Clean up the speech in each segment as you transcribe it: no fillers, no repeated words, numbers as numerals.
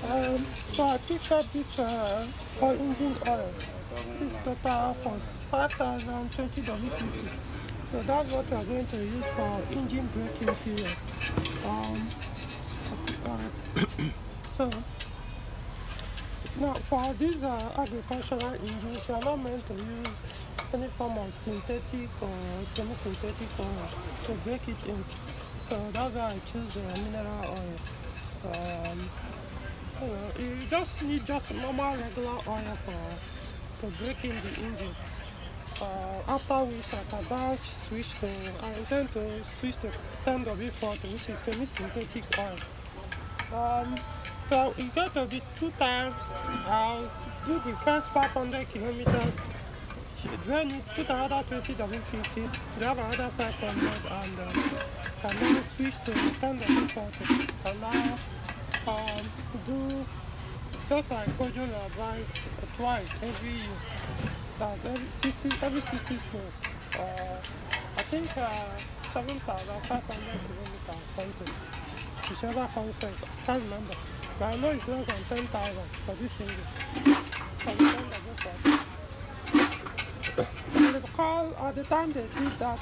So I picked up this oil engine oil. This total for 5,020 W50. So that's what we are going to use for engine braking period. So now for these agricultural engines, you are not meant to use any form of synthetic or semi-synthetic oil to break it in. So that's why I choose mineral oil. You just need just normal regular oil to break in the engine. After which I can switch to, I intend to switch to 10W40, which is semi-synthetic oil. So it's going to be 2 times. I'll do the first 500 kilometers. Then you put another 20W50, you have another 500, and can then switch to 10W40. And now do just like Peugeot advice twice every year. That's every 6 months. I think 7,500 kilometers something. Whichever comes first, I can't remember. But I know it's less than 10,000 for this single. Because at the time they did that,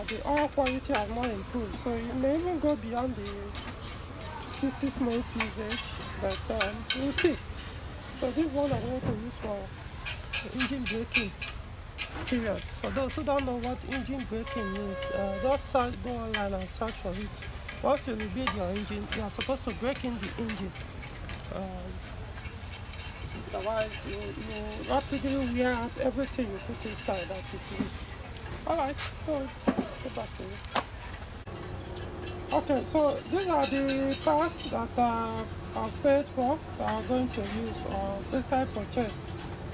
the oil quality has not improved. So you may even go beyond the 6 months usage, but we'll see. So this one I'm going to use for engine braking period. For those who don't know what engine braking means, just go online and search for it. Once you rebuild your engine, you are supposed to break in the engine. Otherwise, you rapidly wear out everything you put inside that is in it. Alright, so go back to it. Okay, so these are the parts that I've paid for that I'm going to use, or basically purchase.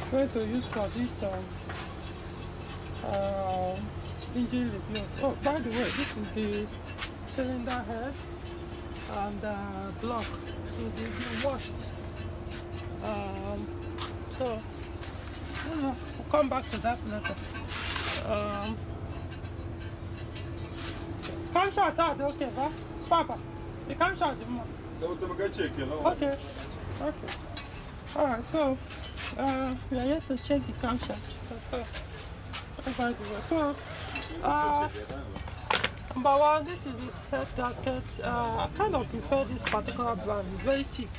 I'm going to use for this engine rebuild. Oh, by the way, this is the cylinder head and block. So they've been washed. So we'll come back to that later. Can't shut out, okay, Papa. You can't shut him up. Okay, okay. Alright, so we are here to check the camshaft. By the way, so number one, this is this head gasket. I kind of prefer this particular brand. It's very cheap.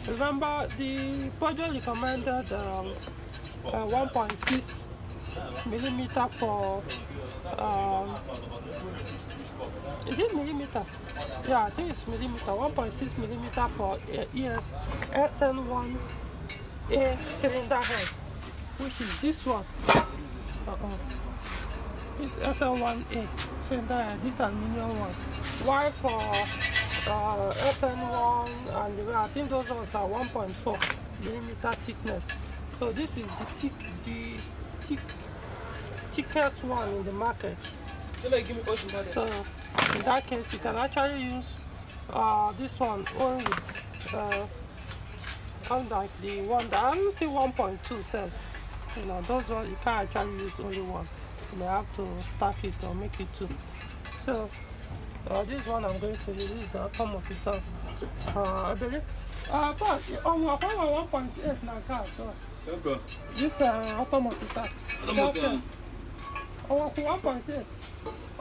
Remember, the Peugeot recommended 1.6 millimeter for. Is it millimeter? Yeah, I think it's millimeter. 1.6 millimeter for SN1A cylinder head, which is this one. It's SN1A cylinder head. This aluminum one. While for SN1 and I think those ones are 1.4 millimeter thickness. So this is the thickest one in the market. So in that case, you can actually use this one only, unlike the one that I don't see 1.2 cell. You know, those ones you can't actually use only one. You may have to stack it or make it two. So this one I'm going to use is Tom Officer, I believe. But on 1.8 now, so this Tom Officer. Oh, 1.8.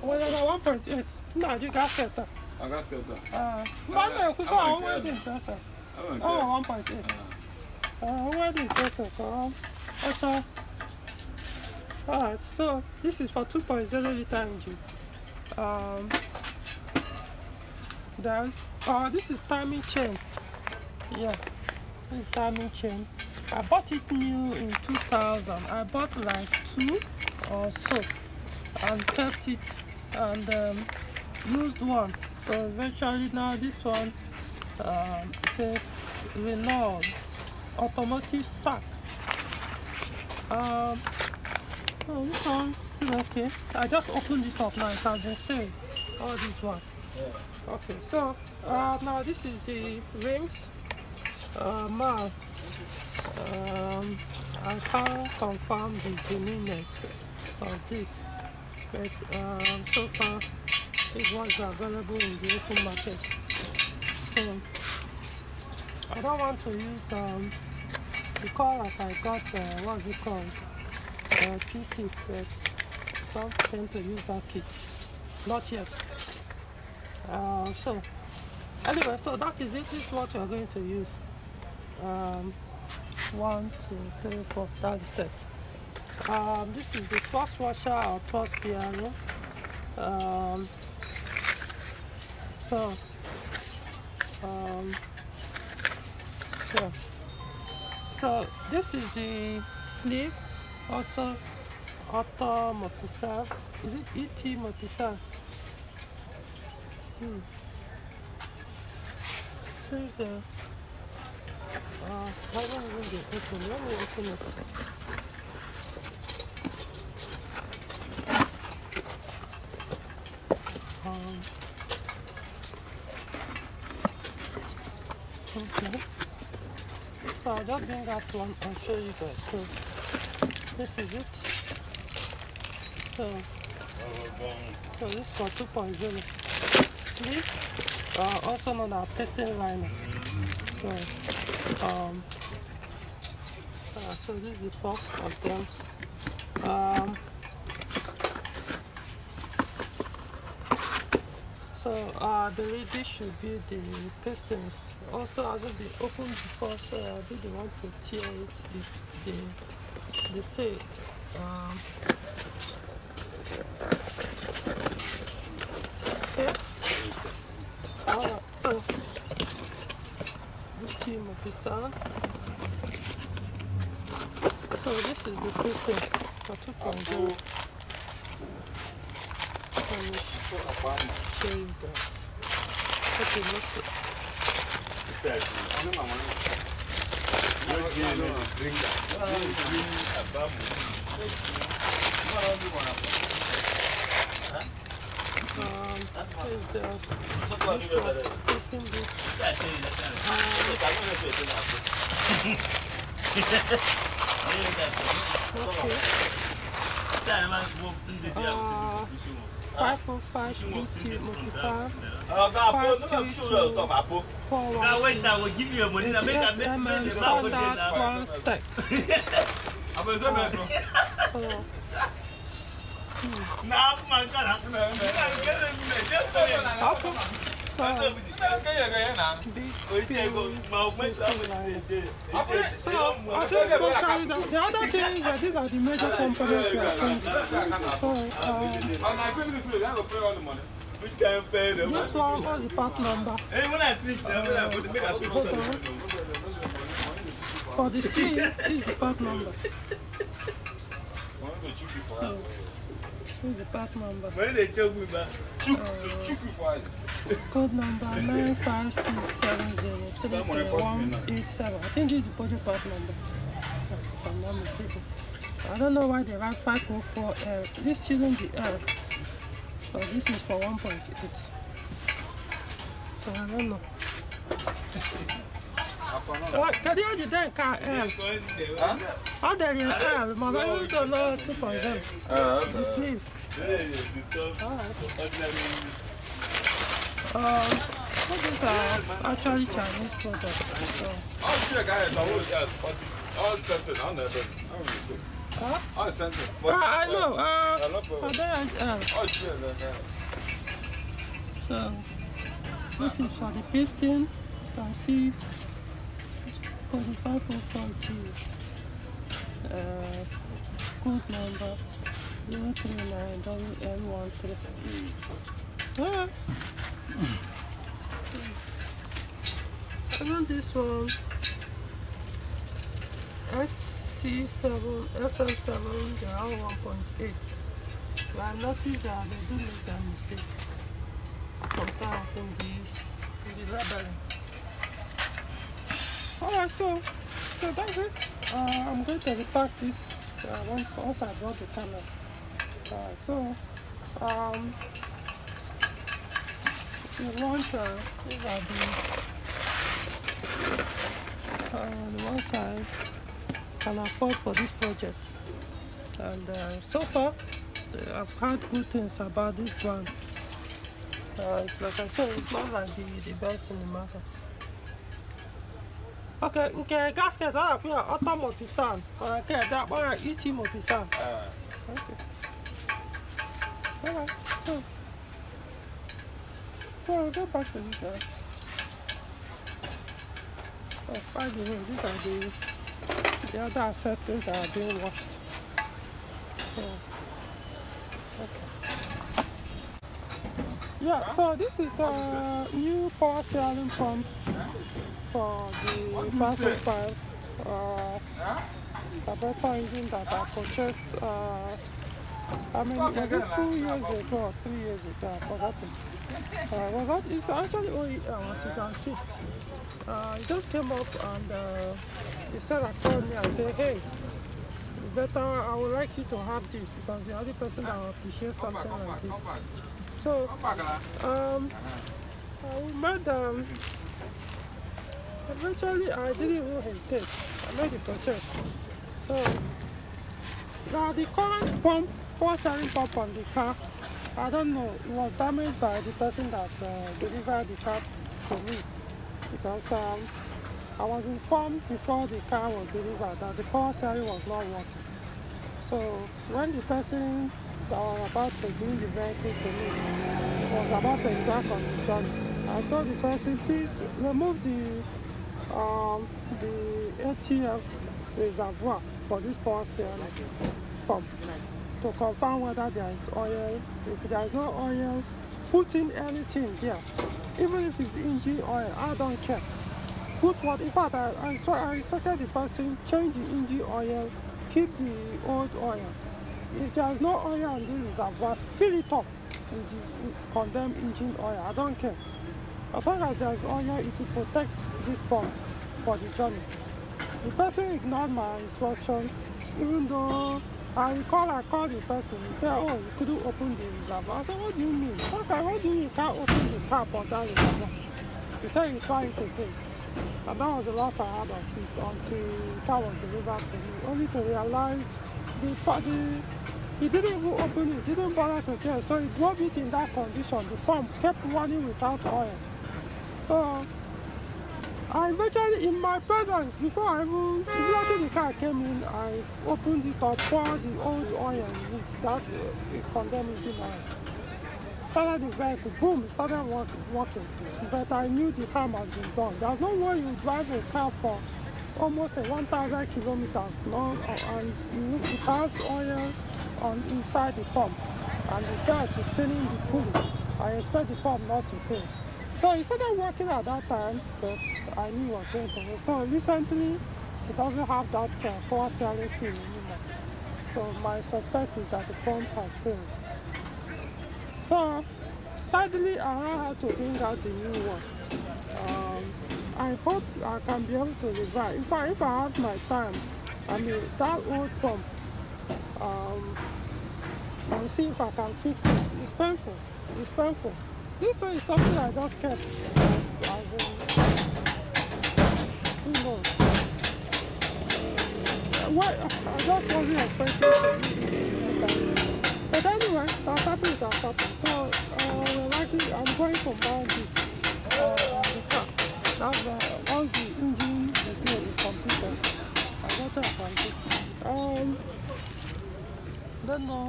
Oh, yeah, 1.8. No, you got it. I got that. But we got one wedding person. Oh, 1.8. Wedding person. Okay. Alright, so this is for 2.0 liter engine. Then, this is timing chain. Yeah, this is timing chain. I bought it new in 2000. I bought like 2 or so and kept it and used one. So eventually now this one says Renault automotive sack. Oh, this one's still okay. I just opened it up now. It has been saved. Oh, this one. Yeah. Okay, so now this is the rings. Now I can't confirm the genuineness of this, but so far these ones are available in the open market. So I don't want to use the color I got. What's it called? PC, but some tend to use that kit. Not yet. So anyway, so that is it. This is what you're going to use. 1, 2, 3, 4. That's it. This is the first washer or first piano. So this is the sleeve, also auto motisal. Is it ET motisal? So the I don't even get open. Let me open it. Okay. So I'll just bring that one and show you guys. So this is it. So this is for 2.0 sleeve, also known as testing liner. So this is the first of them. The lid should be the pistons. Also, I will be open before, so I'll be the one to tear it. The say. Okay. Alright, so this team of the sound. So this is the piston for 2.0. Show you guys. Okay, let's go. Five BT Mokisa. 5 now wait, now we'll give you money. Now make standard one stack. The other thing is that these are the major components we are changing. Which kind of pay them? This one was the part number. Hey, when I finish them, I'm going to make a finish. For the sleeve, this is the part number. This is the part number. When they choke me, man. Code number 95670331187. I think this is the budget part number, if I'm not mistaken. I don't know why they write 504L. This shouldn't be L. So this is for 1.8. So I don't know. Can you do that car L? How dare you L? My God, you don't know 2.0. The sleeve. These are actually Chinese products. So. I know. So this is for the piston. You can see 4504G. Code number 039WN13. And then this one SM7, they are 1.8. But I noticed that they do make that mistake sometimes in the labeling. Alright, so that's it. I'm going to repack this once I brought the camera. If you want, these are the ones I can afford for this project. And so far, I've heard good things about this brand. Like I said, it's not like the best in the market. Okay, okay, gasket, I have auto mopisan. Okay, that one, ET mopisan. Okay. Alright, so I'll go back to you guys. Oh, by the way, these are the other accessories that are being washed. So, okay. Yeah, so this is a new power steering pump for the battery 5 carburetor engine that I purchased. I mean, was it 2 years ago or 3 years ago? I forgot it. It's actually OEM, as you can see. It just came up and the seller called me and said, hey, I would like you to have this because the only person that will appreciate something like this. So, we made, eventually I didn't even hesitate. I made the purchase. So, now the current pump, power steering pump on the car, I don't know, it was damaged by the person that delivered the car to me. Because I was informed before the car was delivered that the power steering was not working. So when the person that was about to bring the vehicle to me was about to embark on the journey, I told the person, please remove the ATF reservoir for this power steering pump to confirm whether there is oil. If there is no oil, put in anything there. Even if it's engine oil, I don't care. Put what, in fact, I instructed the person, change the engine oil, keep the old oil. If there is no oil in the reservoir, fill it up with the condemned engine oil. I don't care. As long as there is oil, it will protect this pump for the journey. The person ignored my instruction, even though I called the person. He said, oh, you couldn't open the reservoir. I said, what do you mean? Okay, what do you mean you can't open the cap on that reservoir? He said, you try it again. And that was the last I had of it until the car was delivered to me. Only to realize he didn't even open it, didn't bother to check. So he drove it in that condition. The pump kept running without oil. So I eventually, in my presence, before I even, immediately the car came in, I opened it up, poured the old oil in it, that condemned engine oil. Started the vehicle, boom, it started working. But I knew the harm has been done. There's no way you drive a car for almost 1,000 kilometers long and it has oil inside the pump. And the gas is spinning the pulley. I expect the pump not to fail. So it started working at that time, but I knew it was going to fail. So recently, it doesn't have that power steering feel anymore. So my suspect is that the pump has failed. So sadly, I now have to bring out the new one. I hope I can be able to revive. If I have my time, I mean that old pump, I'll see if I can fix it. It's painful. It's painful. This one is something I just kept. Who knows? I just wasn't expecting to. But anyway, that's happened, that's happened. So, I'm going to mount this on the car. That's once the engine repair is completed, I got it from it. Don't know,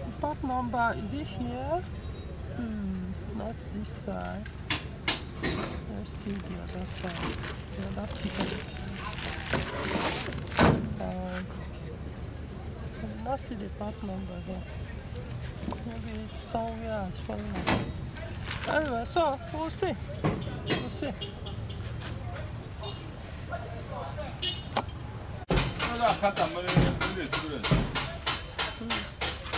the part number, is it here? Not this side. Let's see the other side. The other sticker. I did not see the part number there. Maybe somewhere it's falling off. Anyway, so we'll see. We'll see.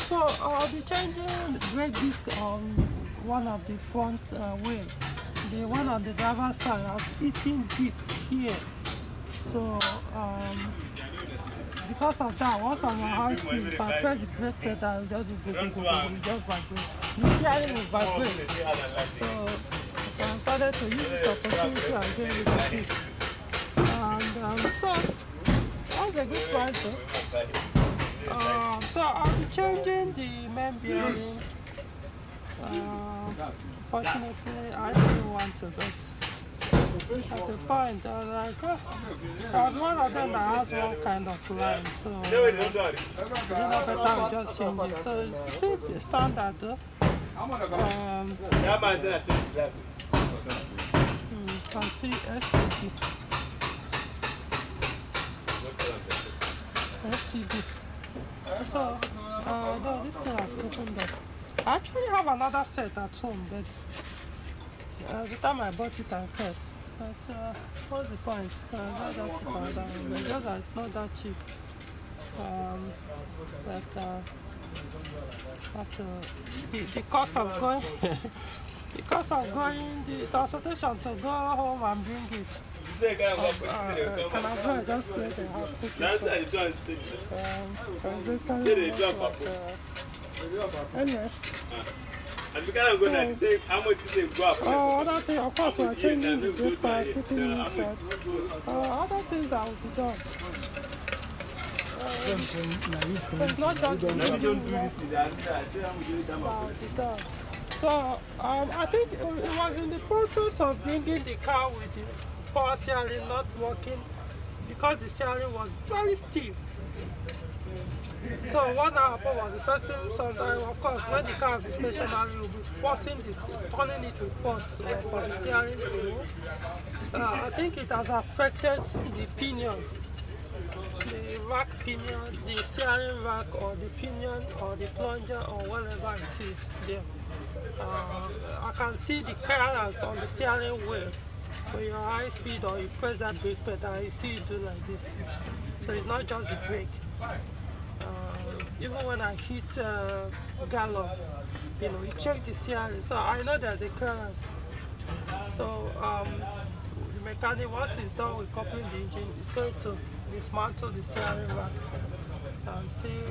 So I'll be changing the brake disc on one of the front wheel. The one on the driver's side has eaten deep here. So because of that, once I'm on high speed, if I press the brake pedal, it just vibrate. The steering will vibrate. So I started to use this opportunity and get rid of it. And so that's a good price though. So I'll be changing the main bearing. Fortunately, I didn't want to, but at the point, I was like, oh, I was one of them that has one kind of line, so better we just change it. So it's still the standard though. You can see STD. So, no, this thing has opened up. I actually have another set at home, but the time I bought it, I kept. But what's the point? Just put another one. But just that it's not that cheap. The cost of going, the transportation to go home and bring it. Can I just wait and have cookies? This kind of anyway. And we can't go and say how much is it go up. Other things, of course, we are changing the brake pads, putting new sets. Other things that will be done. It's not just the engine work that will be done. So, I think it was in the process of bringing the car with the power steering not working because the steering was very stiff. So what happened was the person sometimes, of course, when the car is stationary, will be forcing this, turning it to force for the steering to move. I think it has affected the pinion, the rack pinion, the steering rack, or the pinion, or the plunger, or whatever it is there. I can see the clearance on the steering wheel. When you're high speed or you press that brake pedal, you see it do like this. So it's not just the brake. Even when I hit gallop, you check the steering. So I know there's a clearance. So the mechanic, once it's done with coupling the engine, is going to dismantle the steering rack and see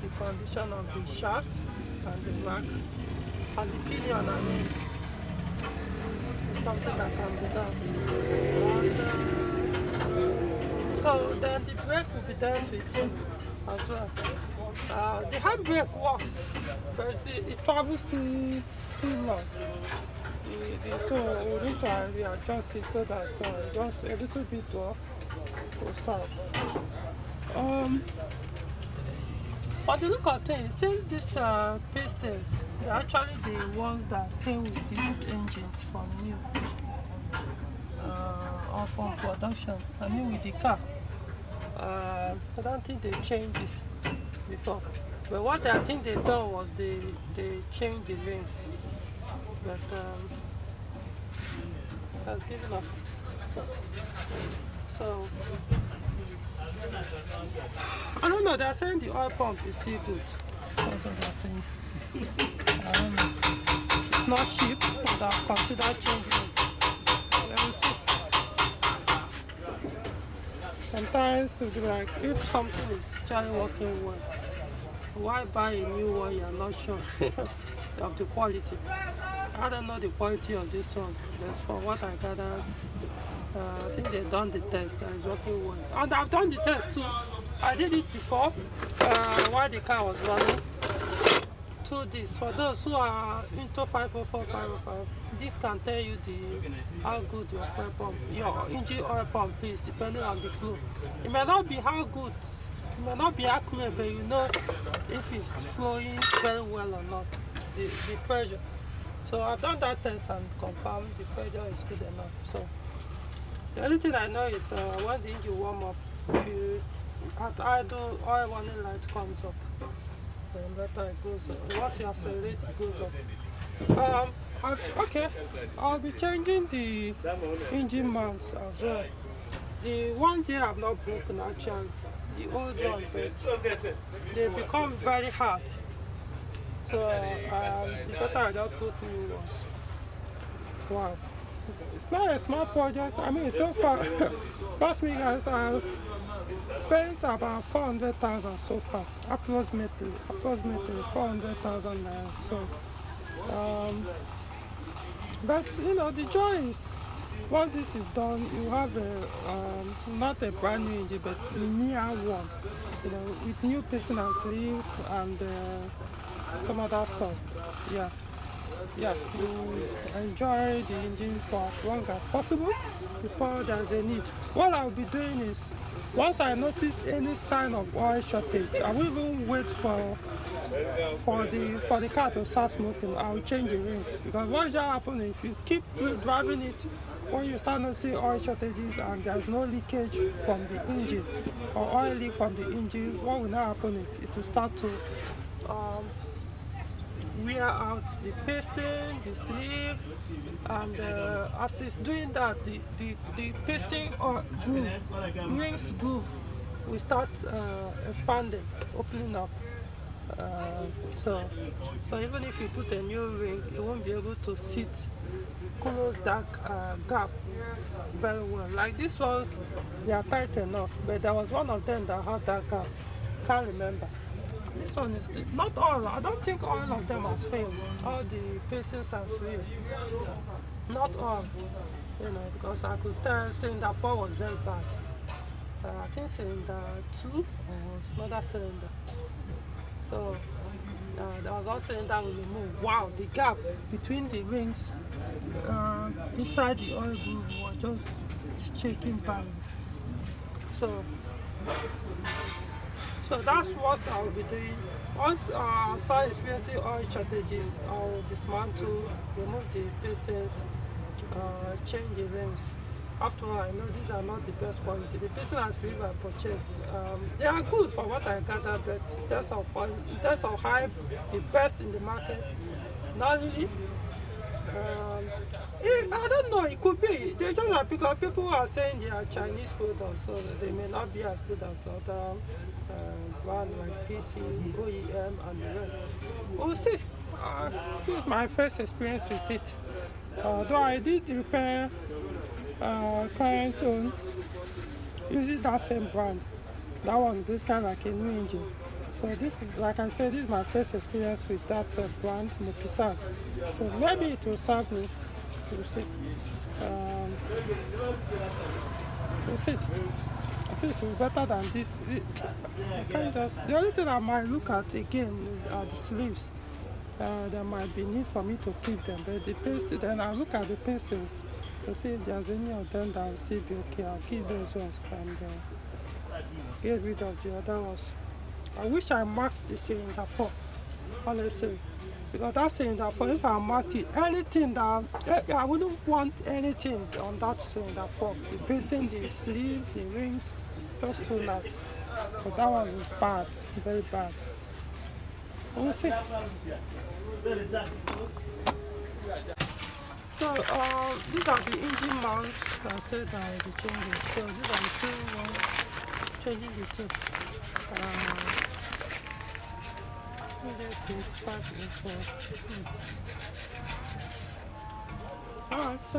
the condition of the shaft and the rack and the pinion. I mean, it's something that can be done. And, so then the brake will be done with as well. The handbrake works, but it travels too long. So we need to readjust it so that just a little bit will solve. For the look of things, since these pistons, they're actually the ones that came with this engine from new or from production. I mean with the car. I don't think they changed this before. But what I think they done was they changed the rings. But it has given up. So I don't know, they're saying the oil pump is still good. That's what they're saying. I don't know. It's not cheap, but I've considered changing it. Let me see. Sometimes it'll be like, if something is actually working well, why buy a new one you're not sure of the quality? I don't know the quality of this one, but from what I gathered, I think they've done the test and it's working well. And I've done the test too. I did it before while the car was running. To this, for those who are into 504, 505, this can tell you how good your fuel pump, your engine oil pump is, depending on the flow. It may not be how good, it may not be accurate, but you know if it's flowing very well or not, the pressure. So I've done that test and confirmed the pressure is good enough. So the only thing I know is once the engine warm up, at idle, oil warning light comes up. Then later it goes up. Once you accelerate, it goes up. Okay, I'll be changing the engine mounts as well. The one there have not broken actually, the old one, but they become very hard. So the better I just put new ones. Wow. It's not a small project. I mean, so far, trust me guys, I've spent about 400,000 so far, approximately 400,000 naira. So, but you know, the joy is once this is done, you have a not a brand new engine, but a near one, you know, with new piston and sleeve and some other stuff. Yeah. yeah, you enjoy the engine for as long as possible before there's a need. What I'll be doing is, once I notice any sign of oil shortage, I will even wait for the car to start smoking. I'll change the rings, because what usually happens if you keep driving it, when you start noticing oil shortages and there's no leakage from the engine or oil leak from the engine, what will now happen is it will start to wear out the piston, the sleeve, and as it's doing that, the piston or groove, rings groove, will start expanding, opening up. So even if you put a new ring, it won't be able to close that gap very well. Like these ones, they are tight enough, but there was one of them that had that gap. Can't remember. This one is not all. I don't think all of them has failed. All the pistons has failed. Not all, because I could tell cylinder 4 was very bad. I think cylinder 2 or another cylinder. So there was also cylinder we removed. Wow, the gap between the rings inside the oil groove was just shaking bad. So that's what I'll be doing. Once I start experiencing oil shortages, I'll dismantle, remove the pistons, change the rings. After all, I know these are not the best quality. The piston and sleeve I purchased, they are good for what I gather, but in terms of hype, the best in the market, not really. I don't know, it could be. They just are, because people are saying they are Chinese products, so they may not be as good as other brands like PC, OEM, and the rest. We'll see. This is my first experience with it. Though I did repair current own using that same brand. That one, this kind of like a new engine. So this is, like I said, this is my first experience with that brand, Mopisan. So maybe it will serve me. We'll see. We'll see. I think it's better than this. I can't just. The only thing I might look at again is the sleeves. There might be need for me to keep them, but the paste. Then I look at the pieces to see if there's any of them that will still be okay. I'll keep those ones and get rid of the other ones. I wish I marked the cylinder 4, honestly, because that cylinder 4, if I marked it, anything that I wouldn't want anything on that cylinder 4. The pacing, the sleeve, the rings, just too much. But that one is bad, very bad. We'll see. So these are the engine mounts that I said I will be changing. So these are the two ones, changing the two. Let's see, 5 and 4. Alright, so